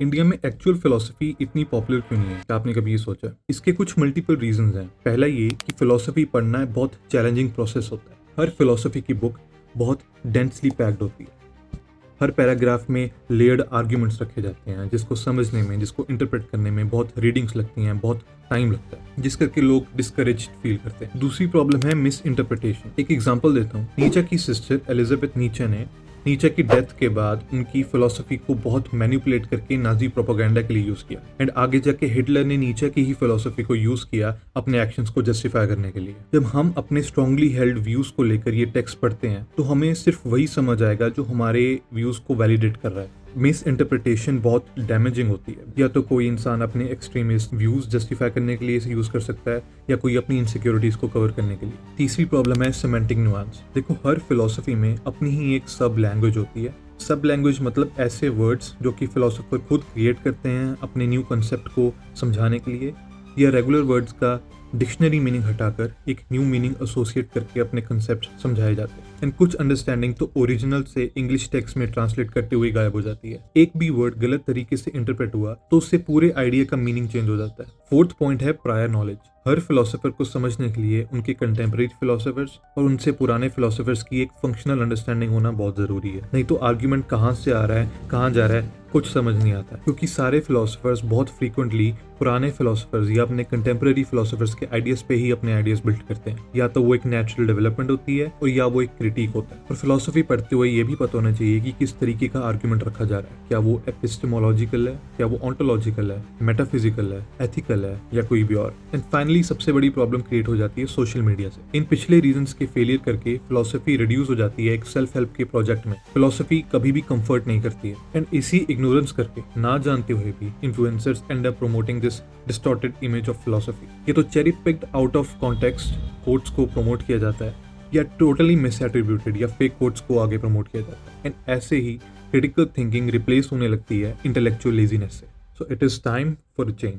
India में actual philosophy इतनी popular क्यों नहीं है? क्या आपने कभी ये सोचा? इसके कुछ मल्टीपल रीजंस हैं। पहला ये कि फिलोसफी पढ़ना बहुत चैलेंजिंग प्रोसेस होता है। हर फिलोसफी की बुक बहुत डेंसली पैक्ड होती है। हर पैराग्राफ में लेयर्ड आर्ग्यूमेंट्स रखे जाते हैं, जिसको समझने में, जिसको इंटरप्रेट करने में बहुत रीडिंग्स लगती हैं, बहुत टाइम लगता है, जिस करके लोग डिस्करेज फील करते हैं। दूसरी प्रॉब्लम है मिस इंटरप्रिटेशन। एक एग्जांपल देता हूँ। नीचे की सिस्टर एलिजाबेथ नीचे ने नीचे की डेथ के बाद उनकी फिलोसफी को बहुत मैनिपुलेट करके नाजी प्रोपेगेंडा के लिए यूज किया, एंड आगे जाके हिटलर ने नीचे की ही फिलोसफी को यूज किया अपने एक्शंस को जस्टिफाई करने के लिए। जब हम अपने स्ट्रांगली हेल्ड व्यूज को लेकर ये टेक्स्ट पढ़ते हैं तो हमें सिर्फ वही समझ आएगा जो हमारे व्यूज को वैलिडेट कर रहा है। मिस इंटरप्रिटेशन बहुत डैमेजिंग होती है। या तो कोई इंसान अपने एक्सट्रीमिस्ट व्यूज जस्टिफाई करने के लिए इसे यूज कर सकता है, या कोई अपनी इनसिक्योरिटीज को कवर करने के लिए। तीसरी प्रॉब्लम है सिमेंटिक नुआंस। देखो, हर फिलोसफी में अपनी ही एक सब लैंग्वेज होती है। सब लैंग्वेज मतलब ऐसे वर्ड्स जो कि फिलोसोफर खुद क्रिएट करते हैं अपने न्यू कंसेप्ट को समझाने के लिए, या रेगुलर वर्ड्स का डिक्शनरी मीनिंग हटाकर एक न्यू मीनिंग एसोसिएट करके अपने कंसेप्ट समझाए जाते हैं। एंड कुछ अंडरस्टैंडिंग तो ओरिजिनल से इंग्लिश टेक्स्ट में ट्रांसलेट करते हुए गायब हो जाती है। एक भी वर्ड गलत तरीके से इंटरप्रेट हुआ तो उससे पूरे आइडिया का मीनिंग चेंज हो जाता है। फोर्थ पॉइंट है प्रायर नॉलेज। हर फिलोसोफर को समझने के लिए उनके कंटेम्परेरी फिलोसोफर्स और उनसे पुराने फिलोसोफर्स की एक फंक्शनल अंडरस्टैंडिंग होना बहुत जरूरी है। नहीं तो आर्ग्यूमेंट कहाँ से आ रहा है, कहाँ जा रहा है, कुछ समझ नहीं आता। क्योंकि सारे फिलोसोफर्स बहुत फ्रीक्वेंटली पुराने फिलोसोफर्स या अपने कंटेम्परेरी फिलोसोफर्स के आइडियाज पे ही अपने आइडियाज बिल्ड करते हैं। या तो वो एक नेचुरल डेवलपमेंट होती है और या वो एक क्रिटिक होता है। और फिलोसफी पढ़ते हुए ये भी पता होना चाहिए कि किस तरीके का आर्ग्यूमेंट रखा जा रहा है। क्या वो एपिस्टेमोलॉजिकल है, क्या वो ऑन्टोलॉजिकल है, मेटाफिजिकल है, एथिकल है, या कोई भी और। एंड फाइनली सबसे बड़ी प्रॉब्लम क्रिएट हो जाती है सोशल मीडिया से। इन पिछले रीजंस के फेलियर करके फिलोसफी रिड्यूस हो जाती है एक सेल्फ हेल्प के प्रोजेक्ट में। फिलोसफी कभी भी कंफर्ट नहीं करती है, एंड इसी इग्नोरेंस करके, ना जानते हुए भी, influencers and up promoting this distorted image of philosophy. ये तो cherry picked out of context quotes को प्रमोट किया जाता है, या टोटली मिस एट्रीब्यूटेड या फेक कोट्स को आगे प्रमोट किया जाता है। एंड ऐसे ही क्रिटिकल थिंकिंग रिप्लेस होने लगती है इंटेलेक्चुअल लेजीनेस से। So it is time for a change.